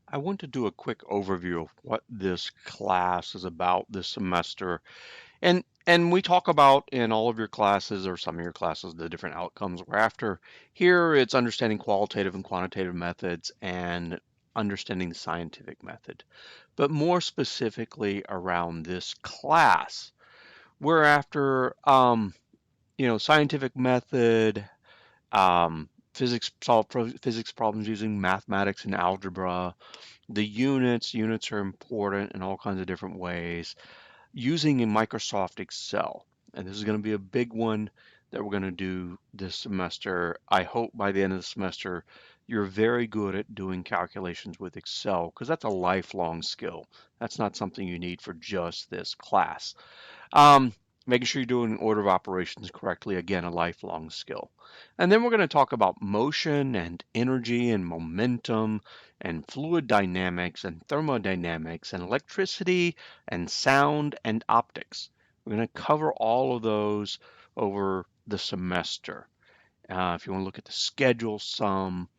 I want to do a quick overview of what this class is about this semester. And we talk about in all of your classes or some of your classes the different outcomes we're after. Here it's understanding qualitative and quantitative methods and understanding the scientific method. But more specifically around this class, we're after scientific method, physics problems using mathematics and algebra, the units are important in all kinds of different ways using in Microsoft Excel. And this is going to be a big one that we're going to do this semester. I hope by the end of the semester, you're very good at doing calculations with Excel because that's a lifelong skill. That's not something you need for just this class. Um, Making sure you're doing order of operations correctly, again, a lifelong skill. And then we're going to talk about motion and energy and momentum and fluid dynamics and thermodynamics and electricity and sound and optics. We're going to cover all of those over the semester. If you want to look at the schedule some,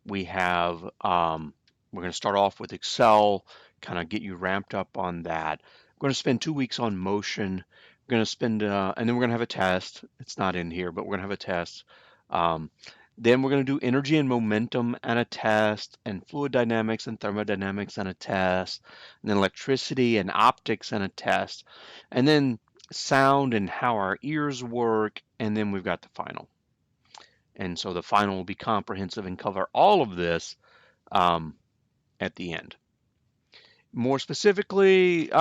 we have, we're going to start off with Excel, kind of get you ramped up on that. We're going to spend 2 weeks on motion. We're going to spend, and then we're going to have a test. It's not in here, but we're going to have a test. Um, then we're going to do energy and momentum and a test, and fluid dynamics and thermodynamics and a test, and then electricity and optics and a test, and then sound and how our ears work, and then we've got the final. And so the final will be comprehensive and cover all of this um, at the end. More specifically,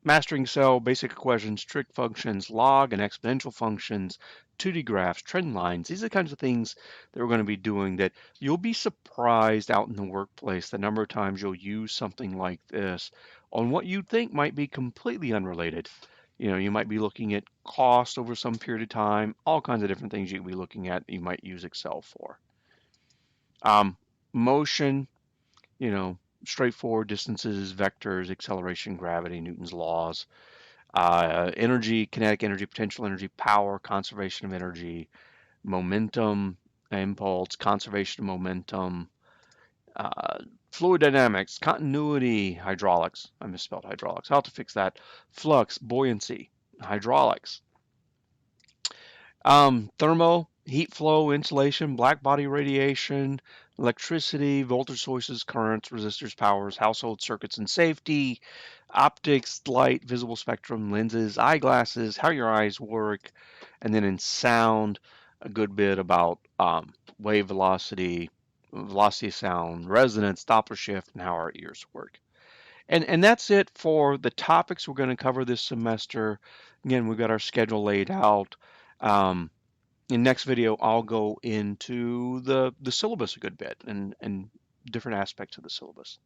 mastering Excel, basic equations, trig functions, log and exponential functions, 2D graphs, trend lines. These are the kinds of things that we're going to be doing that you'll be surprised out in the workplace the number of times you'll use something like this on what you think might be completely unrelated. You might be looking at cost over some period of time, all kinds of different things you could be looking at you might use Excel for. Um, Motion, you know, straightforward distances, vectors, acceleration, gravity, Newton's laws, energy, kinetic energy, potential energy, power, conservation of energy, momentum, impulse, conservation of momentum, uh, fluid dynamics, continuity, hydraulics. I misspelled hydraulics. I'll have to fix that. Flux, buoyancy, hydraulics. Thermo, heat flow, insulation, black body radiation, electricity, voltage sources, currents, resistors, powers, household circuits and safety, optics, light, visible spectrum, lenses, eyeglasses, how your eyes work, and then in sound, a good bit about wave velocity, velocity of sound, resonance, Doppler shift, and how our ears work. And that's it for the topics we're going to cover this semester. Again, we've got our schedule laid out. Um, in next video, I'll go into the syllabus a good bit and different aspects of the syllabus.